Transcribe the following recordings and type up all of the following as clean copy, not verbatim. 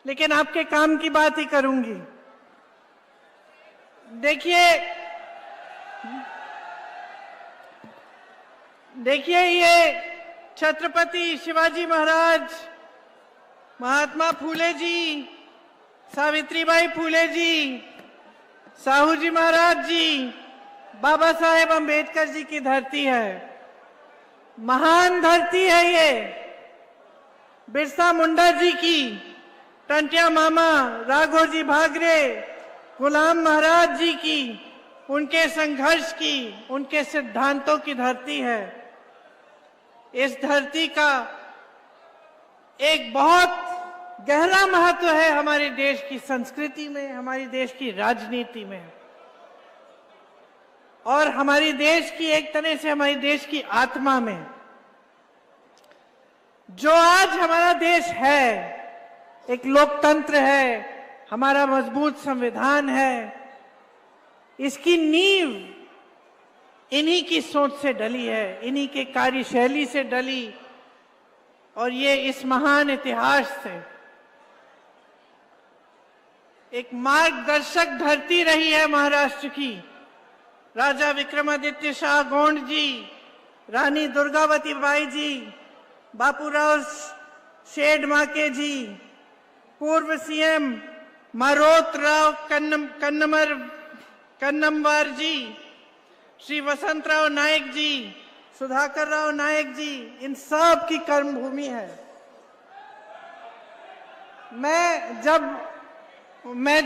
लेकिन आपके काम की बात ही करूंगी। देखिए ये छत्रपति शिवाजी महाराज, महात्मा फूले जी, सावित्रीबाई फूले जी, साहू जी महाराज जी, बाबा साहेब अंबेडकर जी की धरती है। महान धरती है ये। बिरसा मुंडा जी की, टंटिया मामा, राघोजी भागरे, गुलाम महाराज जी की, उनके संघर्ष की, उनके सिद्धांतों की धरती है। इस धरती का एक बहुत गहरा महत्व है हमारे देश की संस्कृति में, हमारे देश की राजनीति में, और हमारी देश की एक तरह से हमारे देश की आत्मा में। जो आज हमारा देश है, एक लोकतंत्र है, हमारा मजबूत संविधान है, इसकी नींव इन्हीं की सोच से डली है, इन्हीं के कार्यशैली से डली, और ये इस महान इतिहास से एक मार्गदर्शक धरती रही है महाराष्ट्र की। राजा विक्रमादित्य शाह गोंड जी, रानी दुर्गावती बाई जी, बापूराव शेडमाके जी, पूर्व सीएम मारोतराव कन्नमवार जी, श्री वसंतराव नायक जी, सुधाकर राव नायक जी, इन सब की कर्मभूमि है। मैं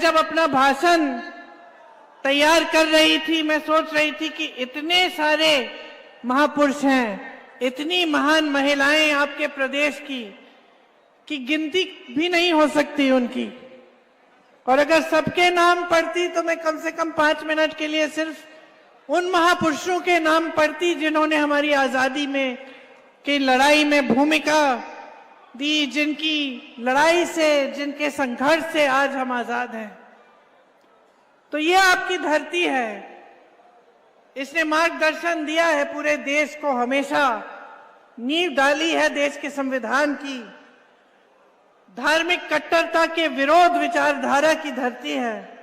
जब अपना भाषण तैयार कर रही थी, मैं सोच रही थी कि इतने सारे महापुरुष हैं, इतनी महान महिलाएं आपके प्रदेश की गिनती भी नहीं हो सकती उनकी। और अगर सबके नाम पढ़ती तो मैं कम से कम 5 मिनट के लिए सिर्फ उन महापुरुषों के नाम पढ़ती जिन्होंने हमारी आजादी में की लड़ाई में भूमिका दी, जिनकी लड़ाई से, जिनके संघर्ष से आज हम आजाद हैं। तो ये आपकी धरती है। इसने मार्गदर्शन दिया है पूरे देश को, हमेशा नींव डाली है देश के संविधान की। धार्मिक कट्टरता के विरोध विचारधारा की धरती है।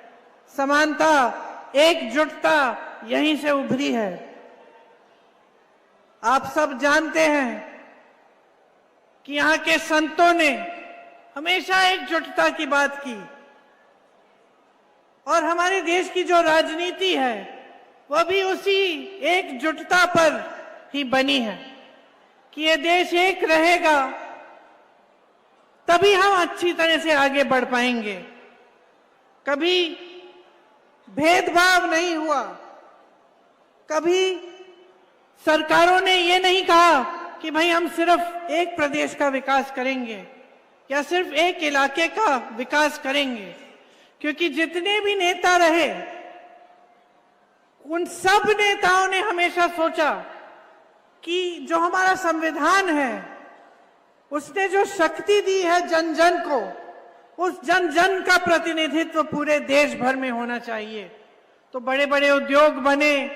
समानता, एकजुटता यहीं से उभरी है। आप सब जानते हैं कि यहाँ के संतों ने हमेशा एकजुटता की बात की, और हमारे देश की जो राजनीति है वह भी उसी एकजुटता पर ही बनी है कि ये देश एक रहेगा तभी हम अच्छी तरह से आगे बढ़ पाएंगे। कभी भेदभाव नहीं हुआ, कभी सरकारों ने ये नहीं कहा कि भाई हम सिर्फ एक प्रदेश का विकास करेंगे या सिर्फ एक इलाके का विकास करेंगे, क्योंकि जितने भी नेता रहे उन सब नेताओं ने हमेशा सोचा कि जो हमारा संविधान है उसने जो शक्ति दी है जन जन को, उस जन जन का प्रतिनिधित्व पूरे देश भर में होना चाहिए। तो बड़े बड़े उद्योग बने,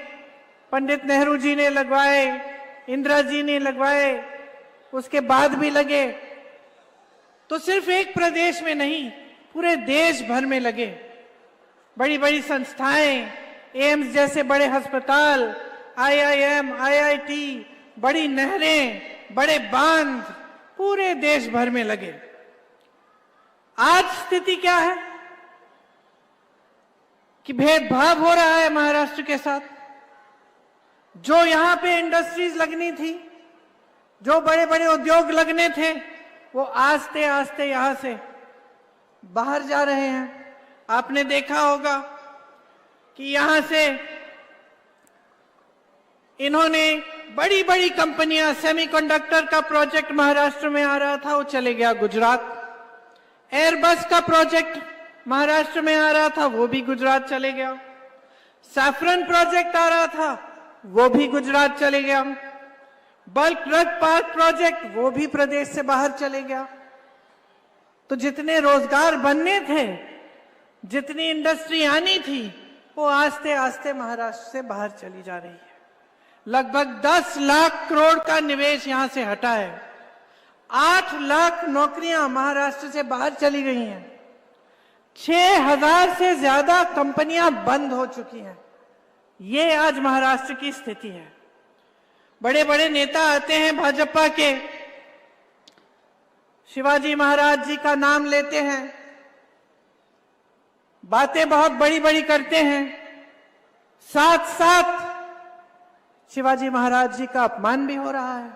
पंडित नेहरू जी ने लगवाए, इंदिरा जी ने लगवाए, उसके बाद भी लगे। तो सिर्फ एक प्रदेश में नहीं, पूरे देश भर में लगे। बड़ी बड़ी संस्थाएं, एम्स जैसे बड़े अस्पताल, IIM, IIT, बड़ी नहरें, बड़े बांध पूरे देश भर में लगे। आज स्थिति क्या है कि भेदभाव हो रहा है महाराष्ट्र के साथ। जो यहां पे इंडस्ट्रीज लगनी थी, जो बड़े बड़े उद्योग लगने थे, वो आस्ते आस्ते यहां से बाहर जा रहे हैं। आपने देखा होगा कि यहां से इन्होंने बड़ी बड़ी कंपनियां, सेमीकंडक्टर का प्रोजेक्ट महाराष्ट्र में आ रहा था, वो चले गया गुजरात। एयरबस का प्रोजेक्ट महाराष्ट्र में आ रहा था, वो भी गुजरात चले गया। सैफरन प्रोजेक्ट आ रहा था, वो भी गुजरात चले गया। बल्क ड्रग पार्क प्रोजेक्ट, वो भी प्रदेश से बाहर चले गया। तो जितने रोजगार बनने थे, जितनी इंडस्ट्री आनी थी, वो आस्ते आस्ते महाराष्ट्र से बाहर चली जा रही है। लगभग 10 लाख करोड़ का निवेश यहां से हटा है। 8 लाख नौकरियां महाराष्ट्र से बाहर चली गई हैं। 6,000 से ज्यादा कंपनियां बंद हो चुकी हैं। ये आज महाराष्ट्र की स्थिति है। बड़े बड़े नेता आते हैं भाजपा के, शिवाजी महाराज जी का नाम लेते हैं, बातें बहुत बड़ी बड़ी करते हैं, साथ साथ शिवाजी महाराज जी का अपमान भी हो रहा है।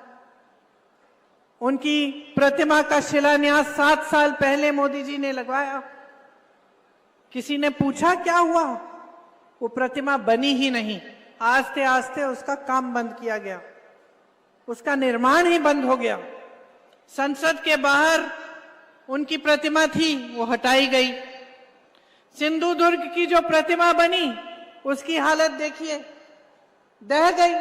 उनकी प्रतिमा का शिलान्यास 7 साल पहले मोदी जी ने लगवाया। किसी ने पूछा क्या हुआ? वो प्रतिमा बनी ही नहीं। आस्ते आस्ते उसका काम बंद किया गया, उसका निर्माण ही बंद हो गया। संसद के बाहर उनकी प्रतिमा थी, वो हटाई गई। सिंधुदुर्ग की जो प्रतिमा बनी उसकी हालत देखिए, दह गई।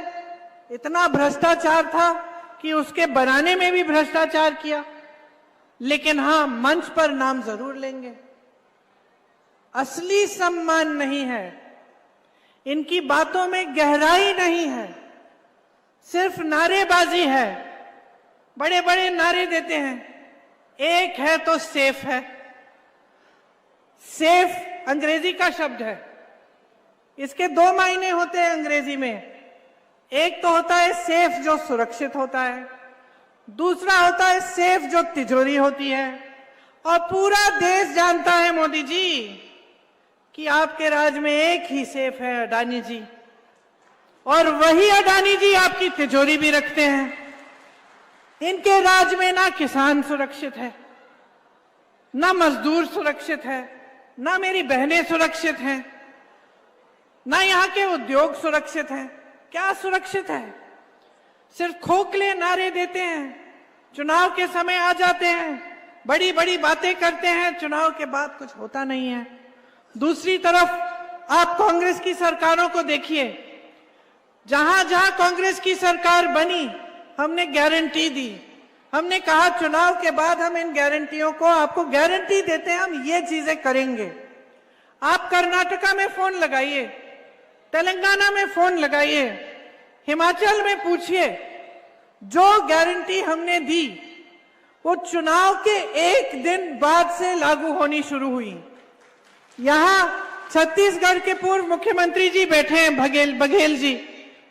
इतना भ्रष्टाचार था कि उसके बनाने में भी भ्रष्टाचार किया। लेकिन हां, मंच पर नाम जरूर लेंगे। असली सम्मान नहीं है, इनकी बातों में गहराई नहीं है, सिर्फ नारेबाजी है। बड़े बड़े नारे देते हैं। एक है तो सेफ है। सेफ अंग्रेजी का शब्द है, इसके 2 मायने होते हैं अंग्रेजी में। एक तो होता है सेफ जो सुरक्षित होता है, दूसरा होता है सेफ जो तिजोरी होती है। और पूरा देश जानता है मोदी जी कि आपके राज में एक ही सेफ है, अडानी जी, और वही अडानी जी आपकी तिजोरी भी रखते हैं। इनके राज में ना किसान सुरक्षित है, ना मजदूर सुरक्षित है, ना मेरी बहनें सुरक्षित हैं, ना यहाँ के उद्योग सुरक्षित हैं। क्या सुरक्षित है? सिर्फ खोखले नारे देते हैं, चुनाव के समय आ जाते हैं, बड़ी बड़ी बातें करते हैं, चुनाव के बाद कुछ होता नहीं है। दूसरी तरफ आप कांग्रेस की सरकारों को देखिए, जहां जहां कांग्रेस की सरकार बनी हमने गारंटी दी। हमने कहा चुनाव के बाद हम इन गारंटियों को, आपको गारंटी देते हैं हम ये चीजें करेंगे। आप कर्नाटका में फोन लगाइए, तेलंगाना में फोन लगाइए, हिमाचल में पूछिए, जो गारंटी हमने दी वो चुनाव के 1 दिन बाद से लागू होनी शुरू हुई। यहां छत्तीसगढ़ के पूर्व मुख्यमंत्री जी बैठे हैं,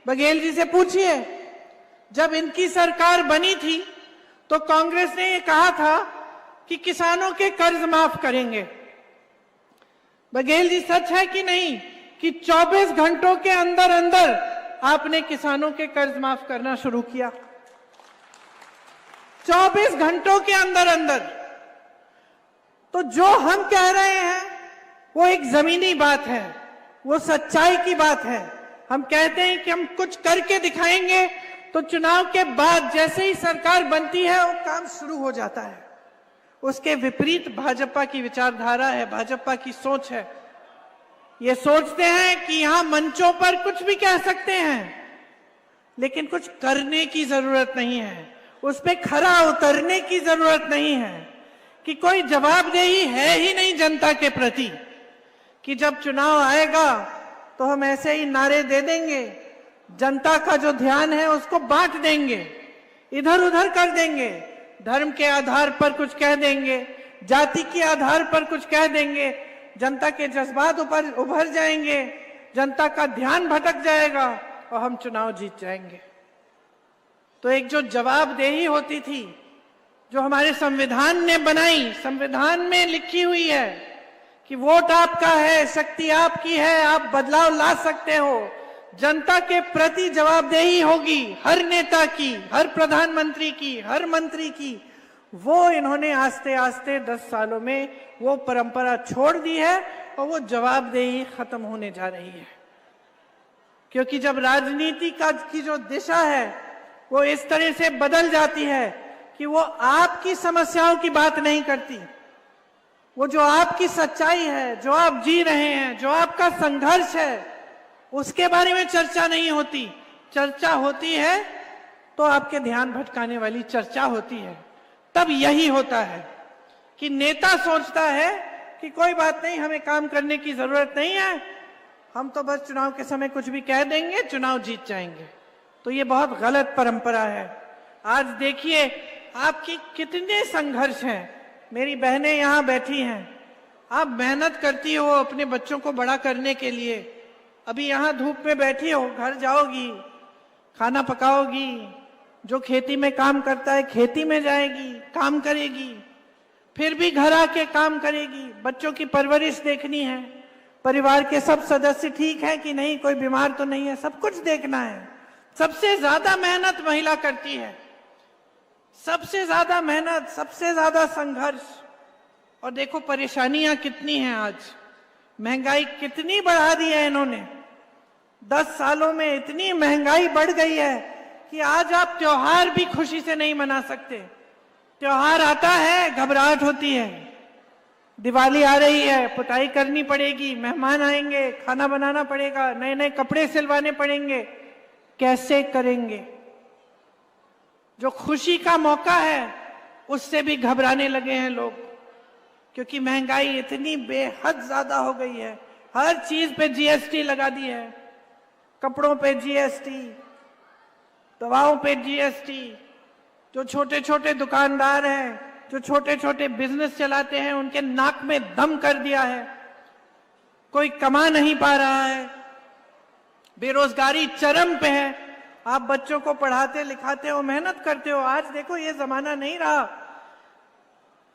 बघेल जी से पूछिए, जब इनकी सरकार बनी थी तो कांग्रेस ने ये कहा था कि किसानों के कर्ज माफ करेंगे। बघेल जी, सच है कि नहीं कि 24 घंटों के अंदर अंदर आपने किसानों के कर्ज माफ करना शुरू किया? 24 घंटों के अंदर अंदर। तो जो हम कह रहे हैं वो एक जमीनी बात है, वो सच्चाई की बात है। हम कहते हैं कि हम कुछ करके दिखाएंगे, तो चुनाव के बाद जैसे ही सरकार बनती है वो काम शुरू हो जाता है। उसके विपरीत भाजपा की विचारधारा है, भाजपा की सोच है। ये सोचते हैं कि यहां मंचों पर कुछ भी कह सकते हैं, लेकिन कुछ करने की जरूरत नहीं है, उस पे खरा उतरने की जरूरत नहीं है, कि कोई जवाबदेही है ही नहीं जनता के प्रति, कि जब चुनाव आएगा तो हम ऐसे ही नारे दे देंगे, जनता का जो ध्यान है उसको बांट देंगे, इधर उधर कर देंगे, धर्म के आधार पर कुछ कह देंगे, जाति के आधार पर कुछ कह देंगे, जनता के जज्बात ऊपर उभर जाएंगे, जनता का ध्यान भटक जाएगा और हम चुनाव जीत जाएंगे। तो एक जो जवाबदेही होती थी, जो हमारे संविधान ने बनाई, संविधान में लिखी हुई है कि वोट आपका है, शक्ति आपकी है, आप बदलाव ला सकते हो, जनता के प्रति जवाबदेही होगी हर नेता की, हर प्रधानमंत्री की, हर मंत्री की, वो इन्होंने आस्ते आस्ते 10 सालों में वो परंपरा छोड़ दी है और वो जवाबदेही खत्म होने जा रही है। क्योंकि जब राजनीति की जो दिशा है वो इस तरह से बदल जाती है कि वो आपकी समस्याओं की बात नहीं करती, वो जो आपकी सच्चाई है, जो आप जी रहे हैं, जो आपका संघर्ष है, उसके बारे में चर्चा नहीं होती। चर्चा होती है तो आपके ध्यान भटकाने वाली चर्चा होती है। तब यही होता है कि नेता सोचता है कि कोई बात नहीं, हमें काम करने की जरूरत नहीं है, हम तो बस चुनाव के समय कुछ भी कह देंगे, चुनाव जीत जाएंगे। तो ये बहुत गलत परंपरा है। आज देखिए, आपकी कितने संघर्ष हैं। मेरी बहनें यहाँ बैठी हैं, आप मेहनत करती हो अपने बच्चों को बड़ा करने के लिए। अभी यहाँ धूप में बैठी हो, घर जाओगी, खाना पकाओगी, जो खेती में काम करता है खेती में जाएगी, काम करेगी, फिर भी घर आके काम करेगी, बच्चों की परवरिश देखनी है, परिवार के सब सदस्य ठीक है कि नहीं, कोई बीमार तो नहीं है, सब कुछ देखना है। सबसे ज्यादा मेहनत महिला करती है, सबसे ज्यादा मेहनत, सबसे ज्यादा संघर्ष। और देखो परेशानियां कितनी हैं आज, महंगाई कितनी बढ़ा दी है इन्होंने। 10 सालों में इतनी महंगाई बढ़ गई है कि आज आप त्योहार भी खुशी से नहीं मना सकते। त्योहार आता है घबराहट होती है, दिवाली आ रही है, पुताई करनी पड़ेगी, मेहमान आएंगे, खाना बनाना पड़ेगा, नए नए कपड़े सिलवाने पड़ेंगे, कैसे करेंगे। जो खुशी का मौका है उससे भी घबराने लगे हैं लोग, क्योंकि महंगाई इतनी बेहद ज्यादा हो गई है। हर चीज पे जीएसटी लगा दी है, कपड़ों पे जीएसटी, दवाओं पे जीएसटी। जो छोटे छोटे दुकानदार हैं, जो छोटे छोटे बिजनेस चलाते हैं, उनके नाक में दम कर दिया है, कोई कमा नहीं पा रहा है, बेरोजगारी चरम पे है। आप बच्चों को पढ़ाते लिखाते हो, मेहनत करते हो। आज देखो ये जमाना नहीं रहा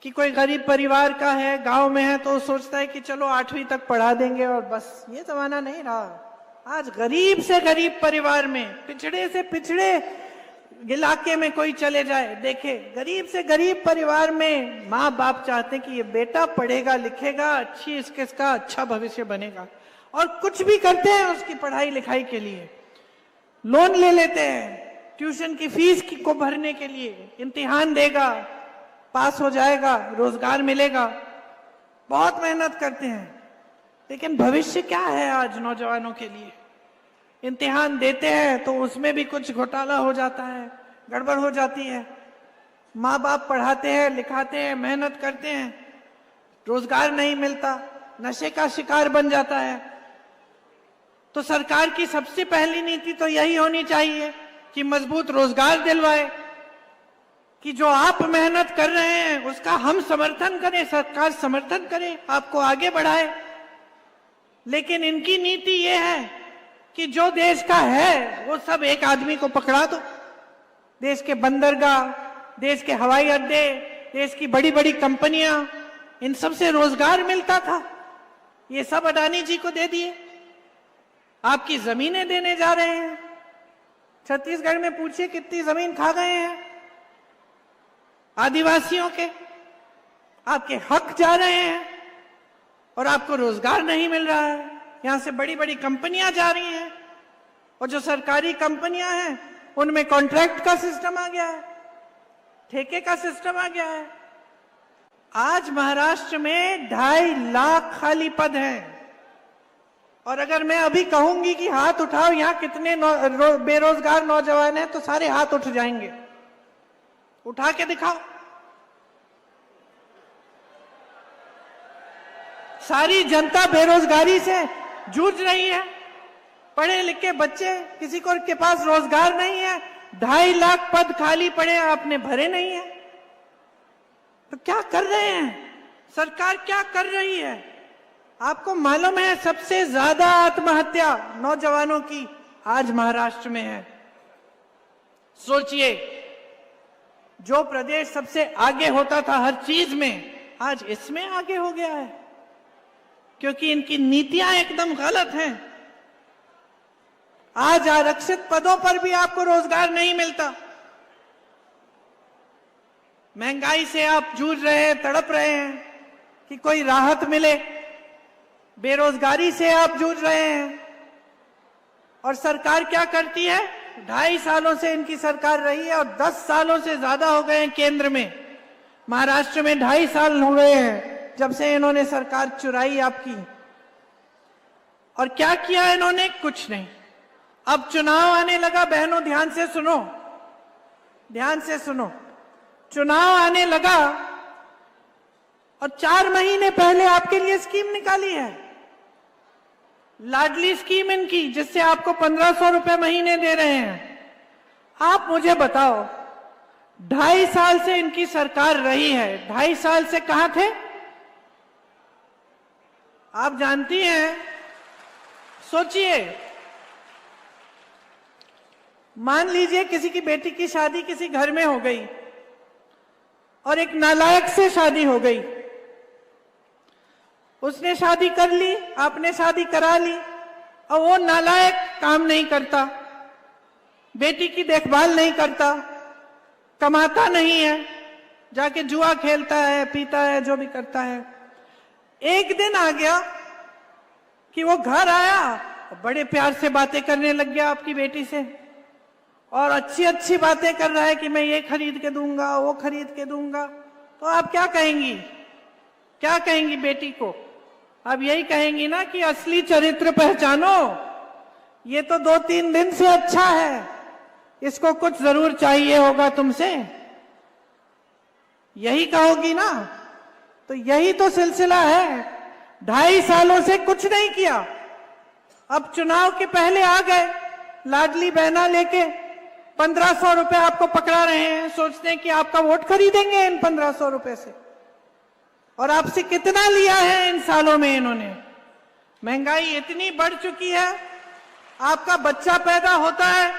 कि कोई गरीब परिवार का है, गांव में है, तो सोचता है कि चलो 8वीं तक पढ़ा देंगे और बस। ये जमाना नहीं रहा। आज गरीब से गरीब परिवार में, पिछड़े से पिछड़े इलाके में कोई चले जाए, देखे गरीब से गरीब परिवार में माँ बाप चाहते हैं कि ये बेटा पढ़ेगा लिखेगा, अच्छी इसका अच्छा भविष्य बनेगा, और कुछ भी करते हैं उसकी पढ़ाई लिखाई के लिए। लोन ले लेते हैं ट्यूशन की फीस को भरने के लिए, इम्तिहान देगा, पास हो जाएगा, रोजगार मिलेगा, बहुत मेहनत करते हैं। लेकिन भविष्य क्या है आज नौजवानों के लिए? इम्तिहान देते हैं तो उसमें भी कुछ घोटाला हो जाता है, गड़बड़ हो जाती है। माँ बाप पढ़ाते हैं लिखाते हैं, मेहनत करते हैं, रोजगार नहीं मिलता, नशे का शिकार बन जाता है। तो सरकार की सबसे पहली नीति तो यही होनी चाहिए कि मजबूत रोजगार दिलवाए, कि जो आप मेहनत कर रहे हैं उसका हम समर्थन करें, सरकार समर्थन करे, आपको आगे बढ़ाए। लेकिन इनकी नीति ये है कि जो देश का है वो सब एक आदमी को पकड़ा दो। देश के बंदरगाह, देश के हवाई अड्डे, देश की बड़ी बड़ी कंपनियां, इन सब से रोजगार मिलता था, ये सब अडानी जी को दे दिए। आपकी जमीनें देने जा रहे हैं। छत्तीसगढ़ में पूछिए कितनी जमीन खा गए हैं आदिवासियों के, आपके हक जा रहे हैं और आपको रोजगार नहीं मिल रहा है। यहां से बड़ी बड़ी कंपनियां जा रही हैं, और जो सरकारी कंपनियां हैं उनमें कॉन्ट्रैक्ट का सिस्टम आ गया है, ठेके का सिस्टम आ गया है। आज महाराष्ट्र में 2.5 लाख खाली पद हैं, और अगर मैं अभी कहूंगी कि हाथ उठाओ यहां कितने बेरोजगार नौजवान हैं, तो सारे हाथ उठ जाएंगे। उठा के दिखाओ। सारी जनता बेरोजगारी से जूझ रही है, पढ़े लिखे बच्चे, किसी को के पास रोजगार नहीं है, 2.5 लाख पद खाली पड़े, आपने भरे नहीं है। तो क्या कर रहे हैं? सरकार क्या कर रही है? आपको मालूम है सबसे ज्यादा आत्महत्या नौजवानों की आज महाराष्ट्र में है। सोचिए, जो प्रदेश सबसे आगे होता था हर चीज में, आज इसमें आगे हो गया है, क्योंकि इनकी नीतियां एकदम गलत हैं। आज आरक्षित पदों पर भी आपको रोजगार नहीं मिलता। महंगाई से आप जूझ रहे हैं, तड़प रहे हैं कि कोई राहत मिले। बेरोजगारी से आप जूझ रहे हैं, और सरकार क्या करती है? 2.5 सालों से इनकी सरकार रही है, और 10 सालों से ज्यादा हो गए हैं केंद्र में। महाराष्ट्र में 2.5 साल हो गए हैं जब से इन्होंने सरकार चुराई आपकी। और क्या किया इन्होंने? कुछ नहीं। अब चुनाव आने लगा, बहनों ध्यान से सुनो, ध्यान से सुनो। चुनाव आने लगा और 4 महीने पहले आपके लिए स्कीम निकाली है, लाडली स्कीम इनकी, जिससे आपको 1500 रुपए महीने दे रहे हैं। आप मुझे बताओ, 2.5 साल से इनकी सरकार रही है। 2.5 साल से कहां थे आप जानती हैं? सोचिए, मान लीजिए किसी की बेटी की शादी किसी घर में हो गई और एक नालायक से शादी हो गई। उसने शादी कर ली, आपने शादी करा ली, और वो नालायक काम नहीं करता, बेटी की देखभाल नहीं करता, कमाता नहीं है, जाके जुआ खेलता है, पीता है, जो भी करता है। एक दिन आ गया कि वो घर आया, बड़े प्यार से बातें करने लग गया आपकी बेटी से, और अच्छी अच्छी बातें कर रहा है कि मैं ये खरीद के दूंगा, वो खरीद के दूंगा। तो आप क्या कहेंगी? क्या कहेंगी बेटी को? आप यही कहेंगी ना कि असली चरित्र पहचानो, ये तो 2-3 दिन से अच्छा है, इसको कुछ जरूर चाहिए होगा तुमसे, यही कहोगी ना? तो यही तो सिलसिला है। 2.5 सालों से कुछ नहीं किया, अब चुनाव के पहले आ गए लाडली बहना लेके, 1500 रुपए आपको पकड़ा रहे हैं, सोचते हैं कि आपका वोट खरीदेंगे इन 1500 रुपए से। और आपसे कितना लिया है इन सालों में इन्होंने? महंगाई इतनी बढ़ चुकी है, आपका बच्चा पैदा होता है,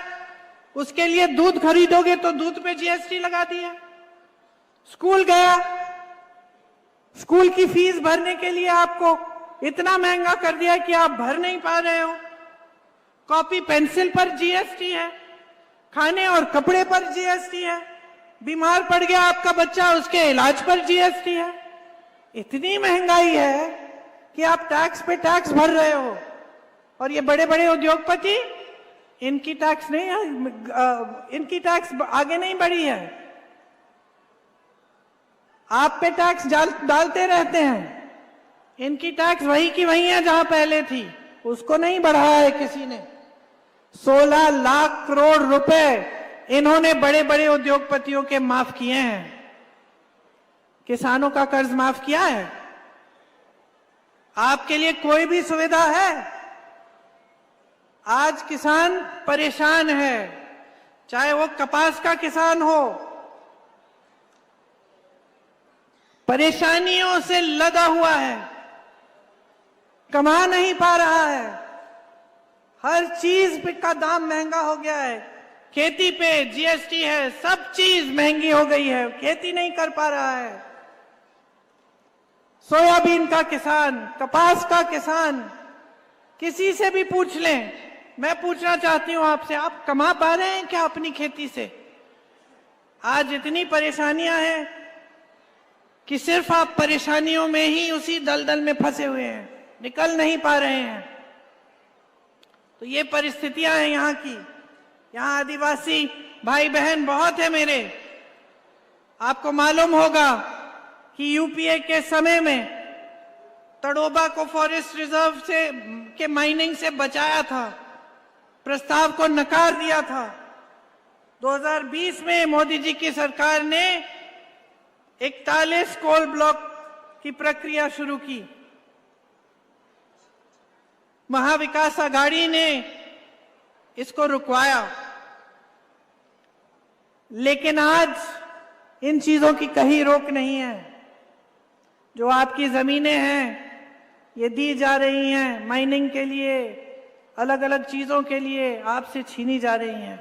उसके लिए दूध खरीदोगे तो दूध पे जीएसटी लगा दिया। स्कूल गया, स्कूल की फीस भरने के लिए आपको इतना महंगा कर दिया कि आप भर नहीं पा रहे हो। कॉपी पेंसिल पर जीएसटी है, खाने और कपड़े पर जीएसटी है, बीमार पड़ गया आपका बच्चा, उसके इलाज पर जीएसटी है। इतनी महंगाई है कि आप टैक्स पे टैक्स भर रहे हो। और ये बड़े बड़े उद्योगपति, इनकी टैक्स नहीं, इनकी टैक्स आगे नहीं बढ़ी है, आप पे टैक्स डालते रहते हैं। इनकी टैक्स वही की वही है जहां पहले थी, उसको नहीं बढ़ाया है किसी ने। 16 लाख करोड़ रुपए इन्होंने बड़े बड़े उद्योगपतियों के माफ किए हैं। किसानों का कर्ज माफ किया है? आपके लिए कोई भी सुविधा है? आज किसान परेशान है, चाहे वो कपास का किसान हो, परेशानियों से लदा हुआ है, कमा नहीं पा रहा है, हर चीज का दाम महंगा हो गया है, खेती पे जीएसटी है, सब चीज महंगी हो गई है, खेती नहीं कर पा रहा है। सोयाबीन का किसान, कपास का किसान, किसी से भी पूछ लें। मैं पूछना चाहती हूं आपसे, आप कमा पा रहे हैं क्या अपनी खेती से? आज इतनी परेशानियां हैं कि सिर्फ आप परेशानियों में ही उसी दलदल में फंसे हुए हैं, निकल नहीं पा रहे हैं। तो ये परिस्थितियां हैं यहाँ की। यहाँ आदिवासी भाई बहन बहुत है मेरे। आपको मालूम होगा कि यूपीए के समय में तड़ोबा को फॉरेस्ट रिजर्व से के माइनिंग से बचाया था, प्रस्ताव को नकार दिया था। 2020 में मोदी जी की सरकार ने 41 कोल ब्लॉक की प्रक्रिया शुरू की। महाविकास आघाड़ी ने इसको रुकवाया, लेकिन आज इन चीजों की कहीं रोक नहीं है। जो आपकी जमीनें हैं ये दी जा रही हैं माइनिंग के लिए, अलग अलग चीजों के लिए आपसे छीनी जा रही हैं।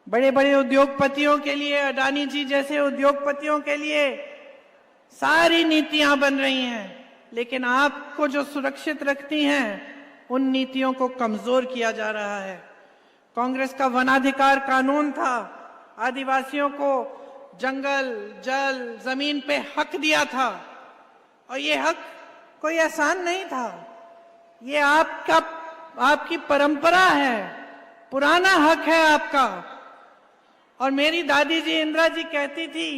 बड़े बड़े उद्योगपतियों के लिए, अडानी जी जैसे उद्योगपतियों के लिए सारी नीतियां बन रही हैं, लेकिन आपको जो सुरक्षित रखती हैं उन नीतियों को कमजोर किया जा रहा है। कांग्रेस का वनाधिकार कानून था, आदिवासियों को जंगल, जल, जमीन पे हक दिया था, और ये हक कोई आसान नहीं था। ये आपकी परंपरा है, पुराना हक है आपका। और मेरी दादी जी इंदिरा जी कहती थी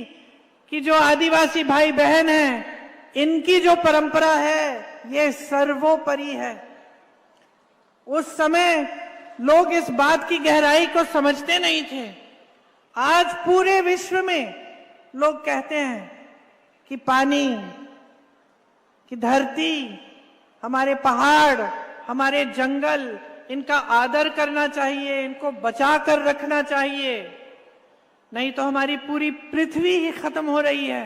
कि जो आदिवासी भाई बहन हैं, इनकी जो परंपरा है ये सर्वोपरि है। उस समय लोग इस बात की गहराई को समझते नहीं थे। आज पूरे विश्व में लोग कहते हैं कि पानी, कि धरती, हमारे पहाड़, हमारे जंगल, इनका आदर करना चाहिए, इनको बचा कर रखना चाहिए। नहीं तो हमारी पूरी पृथ्वी ही खत्म हो रही है।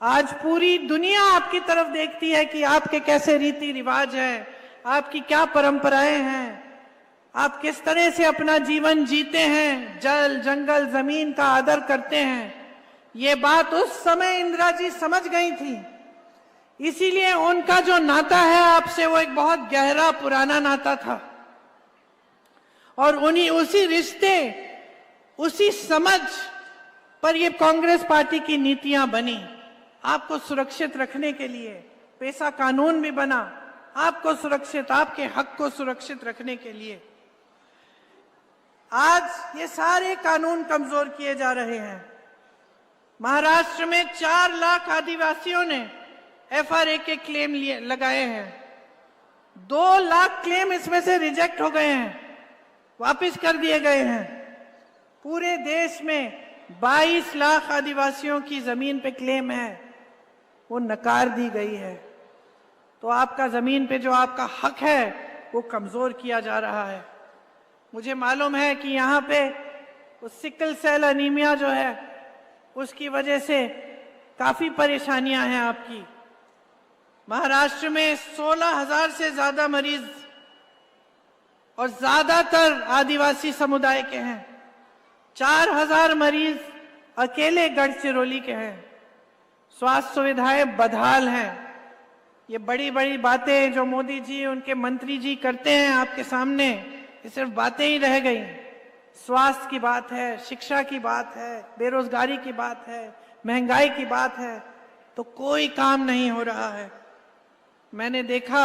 आज पूरी दुनिया आपकी तरफ देखती है कि आपके कैसे रीति रिवाज है, आपकी क्या परंपराएं हैं, आप किस तरह से अपना जीवन जीते हैं, जल जंगल जमीन का आदर करते हैं। ये बात उस समय इंदिरा जी समझ गई थी, इसीलिए उनका जो नाता है आपसे वो एक बहुत गहरा पुराना नाता था। और उसी रिश्ते, उसी समझ पर ये कांग्रेस पार्टी की नीतियां बनी। आपको सुरक्षित रखने के लिए पेशा कानून भी बना, आपको सुरक्षित, आपके हक को सुरक्षित रखने के लिए। आज ये सारे कानून कमजोर किए जा रहे हैं। महाराष्ट्र में 4 लाख आदिवासियों ने FRA के क्लेम लगाए हैं। 2 लाख क्लेम इसमें से रिजेक्ट हो गए हैं, वापस कर दिए गए हैं। पूरे देश में 22 लाख आदिवासियों की जमीन पे क्लेम है, वो नकार दी गई है। तो आपका जमीन पे जो आपका हक है वो कमजोर किया जा रहा है। मुझे मालूम है कि यहाँ पे सिकल सेल एनीमिया जो है उसकी वजह से काफी परेशानियां हैं आपकी। महाराष्ट्र में 16,000 से ज्यादा मरीज और ज्यादातर आदिवासी समुदाय के हैं। 4,000 मरीज अकेले गढ़चिरौली के हैं। स्वास्थ्य सुविधाएं बदहाल हैं। ये बड़ी बड़ी बातें जो मोदी जी उनके मंत्री जी करते हैं आपके सामने, ये सिर्फ बातें ही रह गई। स्वास्थ्य की बात है, शिक्षा की बात है, बेरोजगारी की बात है, महंगाई की बात है, तो कोई काम नहीं हो रहा है। मैंने देखा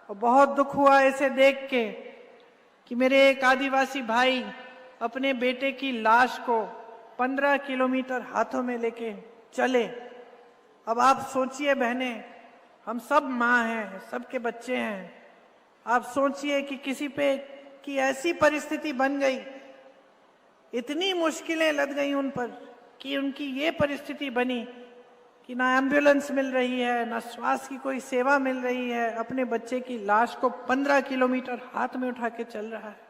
और बहुत दुख हुआ इसे देख के कि मेरे एक आदिवासी भाई अपने बेटे की लाश को 15 किलोमीटर हाथों में लेके चले। अब आप सोचिए बहनें, हम सब माँ हैं, सबके बच्चे हैं। आप सोचिए कि किसी पे की ऐसी परिस्थिति बन गई, इतनी मुश्किलें लद गई उन पर कि उनकी ये परिस्थिति बनी कि ना एम्बुलेंस मिल रही है, ना स्वास्थ्य की कोई सेवा मिल रही है। अपने बच्चे की लाश को 15 किलोमीटर हाथ में उठा के चल रहा है।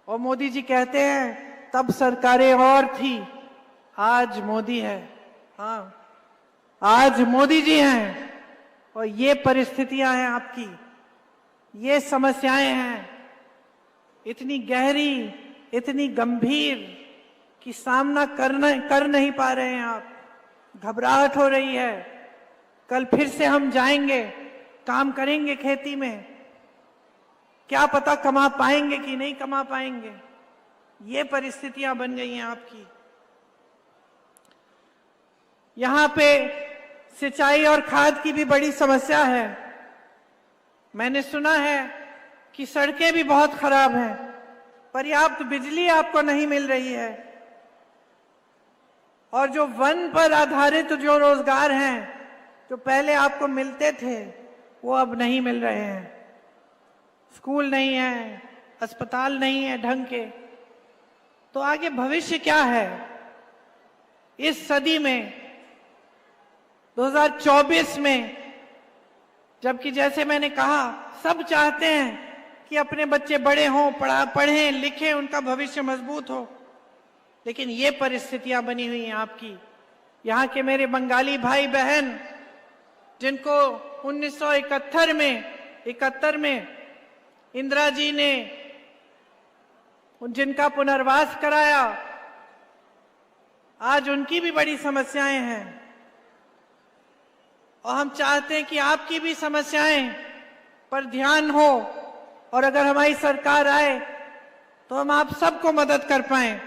और मोदी जी कहते हैं तब सरकारें और थी, आज मोदी है। हाँ, आज मोदी जी हैं और ये परिस्थितियां हैं आपकी, ये समस्याएं हैं इतनी गहरी, इतनी गंभीर कि सामना कर नहीं पा रहे हैं आप। घबराहट हो रही है, कल फिर से हम जाएंगे, काम करेंगे खेती में, क्या पता कमा पाएंगे कि नहीं कमा पाएंगे। ये परिस्थितियां बन गई हैं आपकी। यहां पे सिंचाई और खाद की भी बड़ी समस्या है। मैंने सुना है कि सड़कें भी बहुत खराब हैं, पर्याप्त बिजली आपको नहीं मिल रही है, और जो वन पर आधारित जो रोजगार हैं जो पहले आपको मिलते थे वो अब नहीं मिल रहे हैं। स्कूल नहीं है, अस्पताल नहीं है ढंग के। तो आगे भविष्य क्या है इस सदी में, 2024 में, जबकि जैसे मैंने कहा सब चाहते हैं कि अपने बच्चे बड़े हों, पढ़ें लिखें, उनका भविष्य मजबूत हो, लेकिन ये परिस्थितियां बनी हुई हैं आपकी। यहाँ के मेरे बंगाली भाई बहन जिनको 1971 में इंदिरा जी ने जिनका पुनर्वास कराया, आज उनकी भी बड़ी समस्याएं हैं। और हम चाहते हैं कि आपकी भी समस्याएं पर ध्यान हो, और अगर हमारी सरकार आए तो हम आप सबको मदद कर पाएं।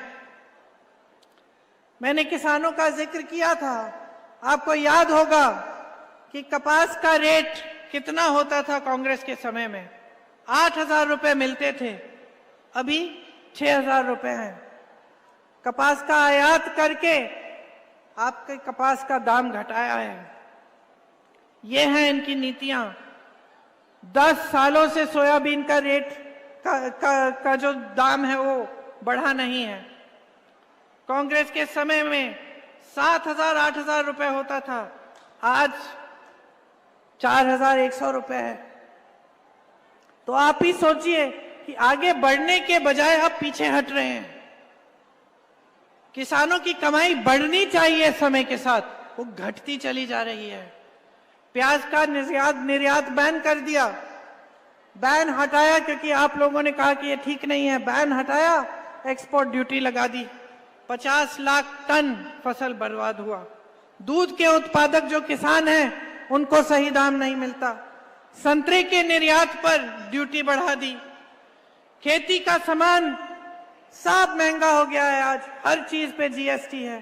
मैंने किसानों का जिक्र किया था, आपको याद होगा कि कपास का रेट कितना होता था कांग्रेस के समय में, 8,000 रुपए मिलते थे, अभी 6,000 रुपए हैं। कपास का आयात करके आपके कपास का दाम घटाया है। ये हैं इनकी नीतियां। 10 सालों से सोयाबीन का रेट का जो दाम है वो बढ़ा नहीं है। कांग्रेस के समय में 7,000 8,000 रुपए होता था, आज 4,100 रुपए है। तो आप ही सोचिए कि आगे बढ़ने के बजाय आप पीछे हट रहे हैं। किसानों की कमाई बढ़नी चाहिए समय के साथ, वो घटती चली जा रही है। प्याज का निर्यात बैन कर दिया, बैन हटाया क्योंकि आप लोगों ने कहा कि ये ठीक नहीं है, बैन हटाया, एक्सपोर्ट ड्यूटी लगा दी, 50 लाख टन फसल बर्बाद हुआ। दूध के उत्पादक जो किसान हैं उनको सही दाम नहीं मिलता। संतरे के निर्यात पर ड्यूटी बढ़ा दी। खेती का सामान सब महंगा हो गया है, आज हर चीज पे जीएसटी है।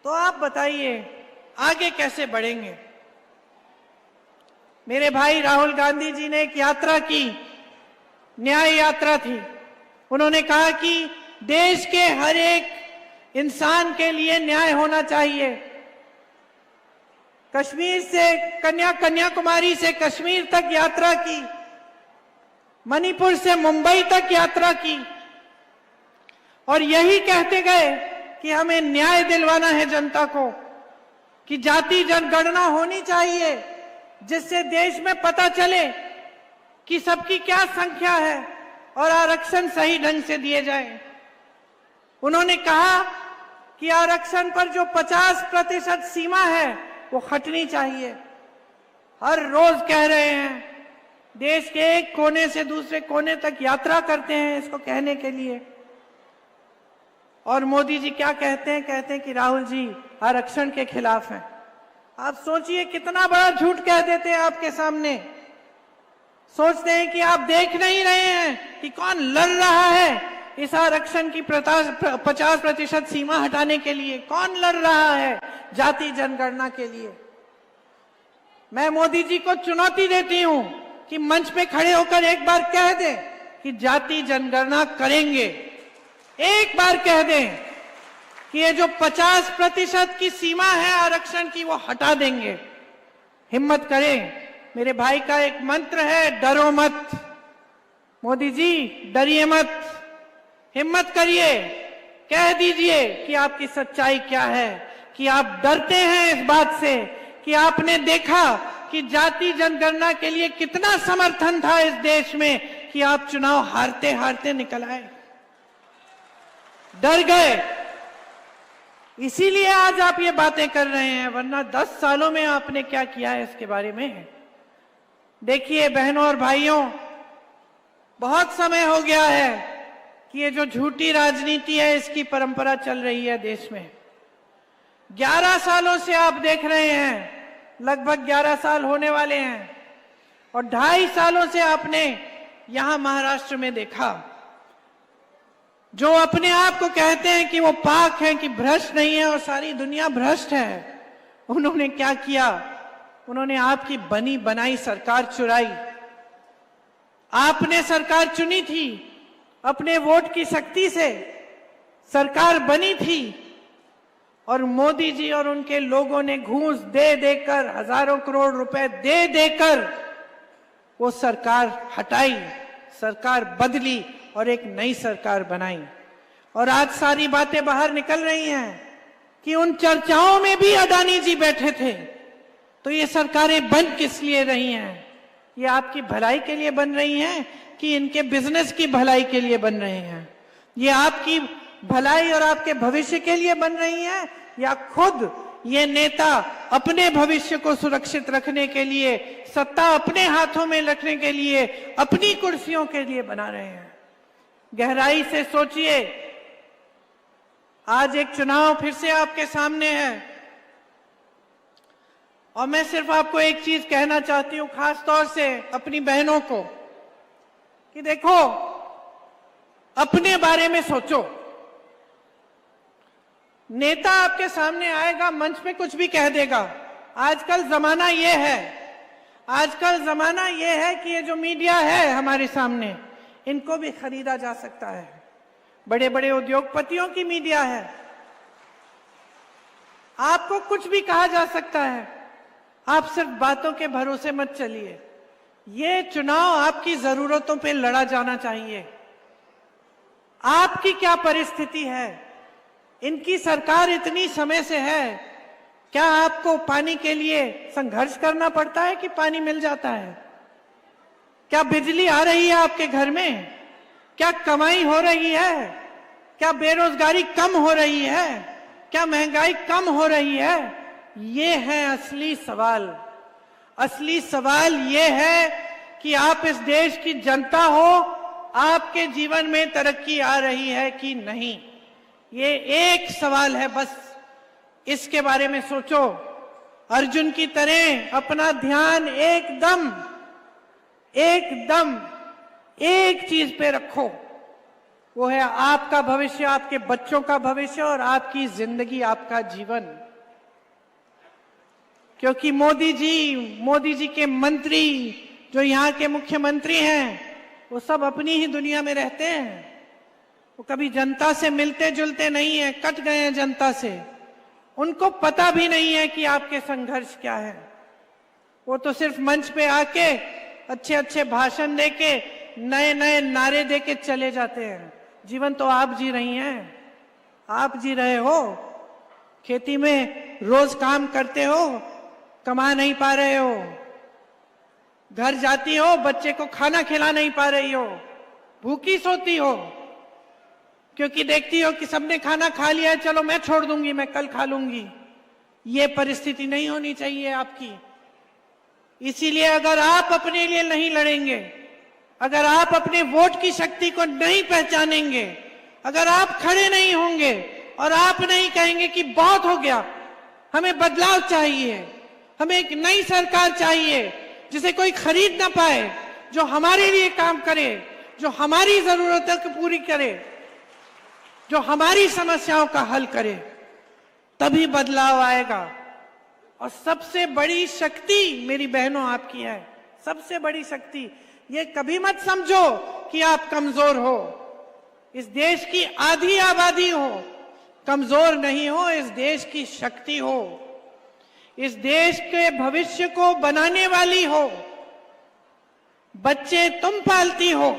तो आप बताइए आगे कैसे बढ़ेंगे। मेरे भाई राहुल गांधी जी ने एक यात्रा की, न्याय यात्रा थी। उन्होंने कहा कि देश के हर एक इंसान के लिए न्याय होना चाहिए। कश्मीर से कन्याकुमारी से कश्मीर तक यात्रा की, मणिपुर से मुंबई तक यात्रा की, और यही कहते गए कि हमें न्याय दिलवाना है जनता को, कि जाति जनगणना होनी चाहिए जिससे देश में पता चले कि सबकी क्या संख्या है और आरक्षण सही ढंग से दिए जाए। उन्होंने कहा कि आरक्षण पर जो 50% सीमा है वो हटनी चाहिए। हर रोज कह रहे हैं, देश के एक कोने से दूसरे कोने तक यात्रा करते हैं इसको कहने के लिए। और मोदी जी क्या कहते हैं? कहते हैं कि राहुल जी आरक्षण के खिलाफ हैं। आप सोचिए कितना बड़ा झूठ कह देते हैं आपके सामने। सोचते हैं कि आप देख नहीं रहे हैं कि कौन लड़ रहा है इस आरक्षण की 50% सीमा हटाने के लिए, कौन लड़ रहा है जाति जनगणना के लिए। मैं मोदी जी को चुनौती देती हूं कि मंच पे खड़े होकर एक बार कह दें कि जाति जनगणना करेंगे। एक बार कह दें कि ये जो 50% की सीमा है आरक्षण की वो हटा देंगे। हिम्मत करें। मेरे भाई का एक मंत्र है, डरो मत। मोदी जी डरिए मत, हिम्मत करिए, कह दीजिए कि आपकी सच्चाई क्या है, कि आप डरते हैं इस बात से कि आपने देखा कि जाति जनगणना के लिए कितना समर्थन था इस देश में कि आप चुनाव हारते हारते निकल आए। डर गए, इसीलिए आज आप ये बातें कर रहे हैं, वरना 10 सालों में आपने क्या किया है इसके बारे में। देखिए बहनों और भाइयों, बहुत समय हो गया है कि ये जो झूठी राजनीति है इसकी परंपरा चल रही है देश में। 11 सालों से आप देख रहे हैं, लगभग 11 साल होने वाले हैं, और 2.5 सालों से आपने यहां महाराष्ट्र में देखा, जो अपने आप को कहते हैं कि वो पाक हैं, कि भ्रष्ट नहीं है और सारी दुनिया भ्रष्ट है। उन्होंने क्या किया? उन्होंने आपकी बनी बनाई सरकार चुराई। आपने सरकार चुनी थी, अपने वोट की शक्ति से सरकार बनी थी, और मोदी जी और उनके लोगों ने घूस दे देकर, हजारों करोड़ रुपए दे देकर वो सरकार हटाई, सरकार बदली और एक नई सरकार बनाई। और आज सारी बातें बाहर निकल रही हैं कि उन चर्चाओं में भी अडानी जी बैठे थे। तो ये सरकारें बन किस लिए रही हैं? ये आपकी भलाई के लिए बन रही हैं कि इनके बिजनेस की भलाई के लिए बन रही हैं? ये आपकी भलाई और आपके भविष्य के लिए बन रही हैं, या खुद ये नेता अपने भविष्य को सुरक्षित रखने के लिए, सत्ता अपने हाथों में रखने के लिए, अपनी कुर्सियों के लिए बना रहे हैं? गहराई से सोचिए। आज एक चुनाव फिर से आपके सामने है, और मैं सिर्फ आपको एक चीज कहना चाहती हूं, खास तौर से अपनी बहनों को, कि देखो अपने बारे में सोचो। नेता आपके सामने आएगा, मंच पे कुछ भी कह देगा। आजकल जमाना ये है, आजकल जमाना ये है कि ये जो मीडिया है हमारे सामने, इनको भी खरीदा जा सकता है। बड़े बड़े उद्योगपतियों की मीडिया है, आपको कुछ भी कहा जा सकता है। आप सिर्फ बातों के भरोसे मत चलिए। ये चुनाव आपकी जरूरतों पे लड़ा जाना चाहिए। आपकी क्या परिस्थिति है? इनकी सरकार इतनी समय से है, क्या आपको पानी के लिए संघर्ष करना पड़ता है कि पानी मिल जाता है? क्या बिजली आ रही है आपके घर में? क्या कमाई हो रही है? क्या बेरोजगारी कम हो रही है? क्या महंगाई कम हो रही है? ये है असली सवाल। असली सवाल ये है कि आप इस देश की जनता हो, आपके जीवन में तरक्की आ रही है कि नहीं। ये एक सवाल है बस, इसके बारे में सोचो। अर्जुन की तरह अपना ध्यान एकदम एक चीज पे रखो, वो है आपका भविष्य, आपके बच्चों का भविष्य और आपकी जिंदगी, आपका जीवन। क्योंकि मोदी जी के मंत्री, जो यहाँ के मुख्यमंत्री हैं, वो सब अपनी ही दुनिया में रहते हैं। वो कभी जनता से मिलते जुलते नहीं है, कट गए हैं जनता से। उनको पता भी नहीं है कि आपके संघर्ष क्या है। वो तो सिर्फ मंच पे आके अच्छे अच्छे भाषण देके, नए नए नारे देके चले जाते हैं। जीवन तो आप जी रही हैं, आप जी रहे हो। खेती में रोज काम करते हो, कमा नहीं पा रहे हो। घर जाती हो, बच्चे को खाना खिला नहीं पा रही हो, भूखी सोती हो, क्योंकि देखती हो कि सबने खाना खा लिया है, चलो मैं छोड़ दूंगी, मैं कल खा लूंगी। ये परिस्थिति नहीं होनी चाहिए आपकी। इसीलिए अगर आप अपने लिए नहीं लड़ेंगे, अगर आप अपने वोट की शक्ति को नहीं पहचानेंगे, अगर आप खड़े नहीं होंगे और आप नहीं कहेंगे कि बहुत हो गया, हमें बदलाव चाहिए, हमें एक नई सरकार चाहिए जिसे कोई खरीद ना पाए, जो हमारे लिए काम करे, जो हमारी जरूरतों को पूरी करे, जो हमारी समस्याओं का हल करे, तभी बदलाव आएगा। और सबसे बड़ी शक्ति मेरी बहनों आपकी है, सबसे बड़ी शक्ति। ये कभी मत समझो कि आप कमजोर हो। इस देश की आधी आबादी हो, कमजोर नहीं हो, इस देश की शक्ति हो, इस देश के भविष्य को बनाने वाली हो। बच्चे तुम पालती हो,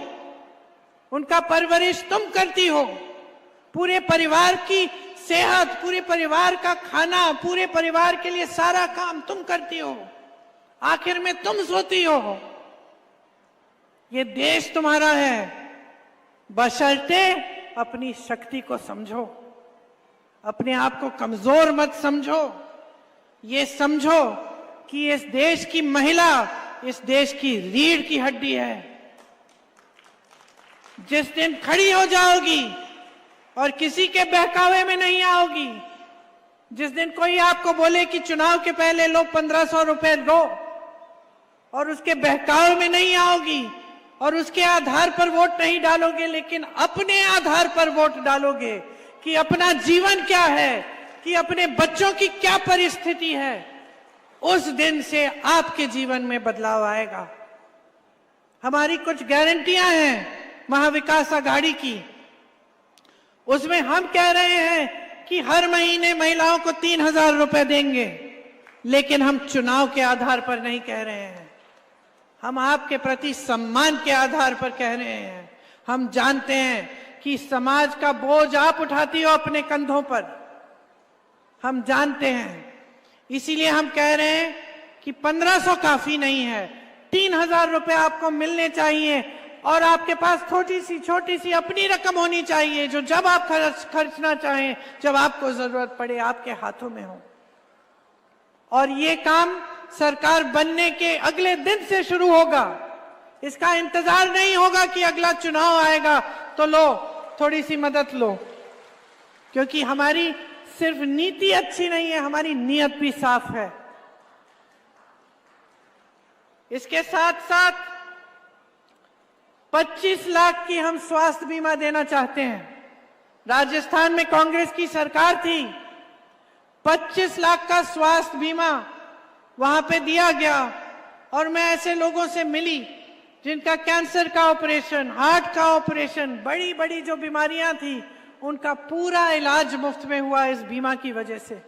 उनका परवरिश तुम करती हो, पूरे परिवार की सेहत, पूरे परिवार का खाना, पूरे परिवार के लिए सारा काम तुम करती हो, आखिर में तुम सोती हो। ये देश तुम्हारा है, बशर्ते अपनी शक्ति को समझो, अपने आप को कमजोर मत समझो। ये समझो कि इस देश की महिला इस देश की रीढ़ की हड्डी है। जिस दिन खड़ी हो जाओगी और किसी के बहकावे में नहीं आओगी, जिस दिन कोई आपको बोले कि चुनाव के पहले लो 1500 रुपए दो, और उसके बहकावे में नहीं आओगी और उसके आधार पर वोट नहीं डालोगे, लेकिन अपने आधार पर वोट डालोगे कि अपना जीवन क्या है, कि अपने बच्चों की क्या परिस्थिति है, उस दिन से आपके जीवन में बदलाव आएगा। हमारी कुछ गारंटियां हैं महाविकास आघाड़ी की। उसमें हम कह रहे हैं कि हर महीने महिलाओं को 3000 रुपए देंगे, लेकिन हम चुनाव के आधार पर नहीं कह रहे हैं, हम आपके प्रति सम्मान के आधार पर कह रहे हैं। हम जानते हैं कि समाज का बोझ आप उठाती हो अपने कंधों पर, हम जानते हैं। इसीलिए हम कह रहे हैं कि 1500 काफी नहीं है, 3000 रुपए आपको मिलने चाहिए, और आपके पास छोटी सी अपनी रकम होनी चाहिए, जो जब आप खर्चना चाहें, जब आपको जरूरत पड़े, आपके हाथों में हो। और ये काम सरकार बनने के अगले दिन से शुरू होगा। इसका इंतजार नहीं होगा कि अगला चुनाव आएगा तो लो थोड़ी सी मदद लो, क्योंकि हमारी सिर्फ नीति अच्छी नहीं है, हमारी नीयत भी साफ है। इसके साथ साथ 25 लाख की हम स्वास्थ्य बीमा देना चाहते हैं। राजस्थान में कांग्रेस की सरकार थी, 25 लाख का स्वास्थ्य बीमा वहां पे दिया गया, और मैं ऐसे लोगों से मिली जिनका कैंसर का ऑपरेशन, हार्ट का ऑपरेशन, बड़ी बड़ी जो बीमारियां थी, उनका पूरा इलाज मुफ्त में हुआ इस बीमा की वजह से।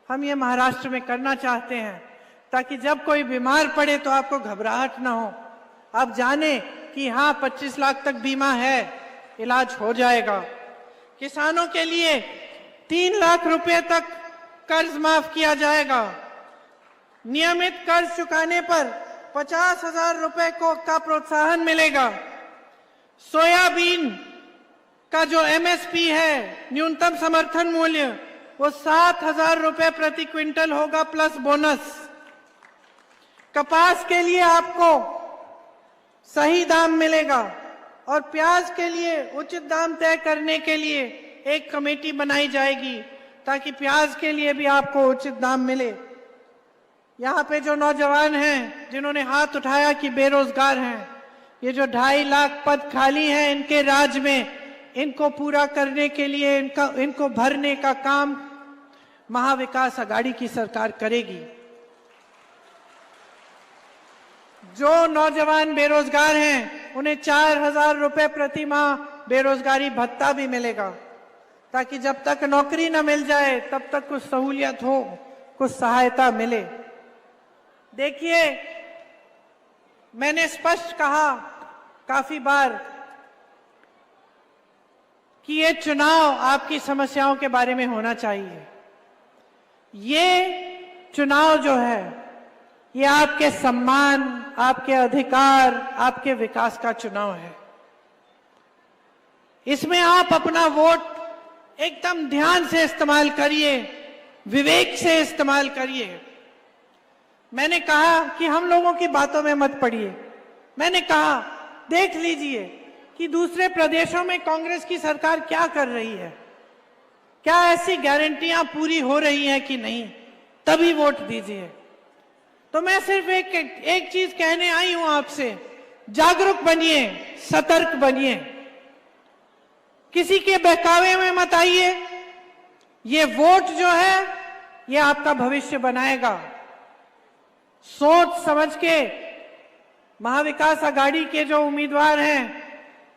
हम ये महाराष्ट्र में करना चाहते हैं, ताकि जब कोई बीमार पड़े तो आपको घबराहट ना हो, आप जाने कि हाँ 25 लाख तक बीमा है, इलाज हो जाएगा। किसानों के लिए 3 लाख रुपए तक कर्ज माफ किया जाएगा। नियमित कर्ज चुकाने पर 50,000 रुपए का प्रोत्साहन मिलेगा। सोयाबीन का जो एमएसपी है, न्यूनतम समर्थन मूल्य, वो 7,000 रुपए प्रति क्विंटल होगा प्लस बोनस। कपास के लिए आपको सही दाम मिलेगा और प्याज के लिए उचित दाम तय करने के लिए एक कमेटी बनाई जाएगी ताकि प्याज के लिए भी आपको उचित दाम मिले। यहाँ पे जो नौजवान हैं जिन्होंने हाथ उठाया कि बेरोजगार हैं, ये जो 2.5 लाख पद खाली हैं इनके राज्य में, इनको पूरा करने के लिए इनको भरने का काम महाविकास आघाड़ी की सरकार करेगी। जो नौजवान बेरोजगार हैं उन्हें 4,000 रुपए प्रति माह बेरोजगारी भत्ता भी मिलेगा, ताकि जब तक नौकरी न मिल जाए तब तक कुछ सहूलियत हो, कुछ सहायता मिले। देखिए, मैंने स्पष्ट कहा काफी बार कि ये चुनाव आपकी समस्याओं के बारे में होना चाहिए। ये चुनाव जो है ये आपके सम्मान, आपके अधिकार, आपके विकास का चुनाव है। इसमें आप अपना वोट एकदम ध्यान से इस्तेमाल करिए, विवेक से इस्तेमाल करिए। मैंने कहा कि हम लोगों की बातों में मत पड़िए। मैंने कहा देख लीजिए कि दूसरे प्रदेशों में कांग्रेस की सरकार क्या कर रही है, क्या ऐसी गारंटियां पूरी हो रही हैं कि नहीं, तभी वोट दीजिए। तो मैं सिर्फ एक चीज कहने आई हूं आपसे, जागरूक बनिए, सतर्क बनिए, किसी के बहकावे में मत आइए। ये वोट जो है ये आपका भविष्य बनाएगा। सोच समझ के महाविकास आघाड़ी के जो उम्मीदवार हैं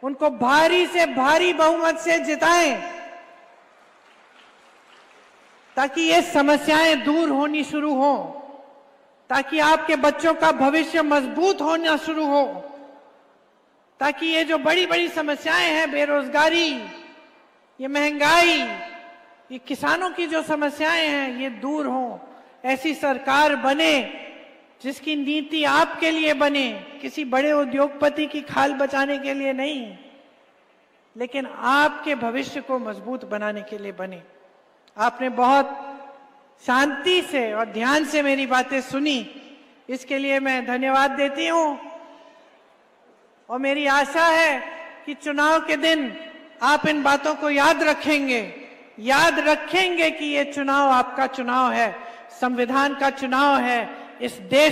उनको भारी से भारी बहुमत से जिताएं, ताकि ये समस्याएं दूर होनी शुरू हो, ताकि आपके बच्चों का भविष्य मजबूत होना शुरू हो, ताकि ये जो बड़ी बड़ी समस्याएं हैं, बेरोजगारी, ये महंगाई, ये किसानों की जो समस्याएं हैं, ये दूर हो। ऐसी सरकार बने जिसकी नीति आपके लिए बने, किसी बड़े उद्योगपति की खाल बचाने के लिए नहीं, लेकिन आपके भविष्य को मजबूत बनाने के लिए बने। आपने बहुत शांति से और ध्यान से मेरी बातें सुनी, इसके लिए मैं धन्यवाद देती हूं। और मेरी आशा है कि चुनाव के दिन आप इन बातों को याद रखेंगे कि ये चुनाव आपका चुनाव है, संविधान का चुनाव है, इस देश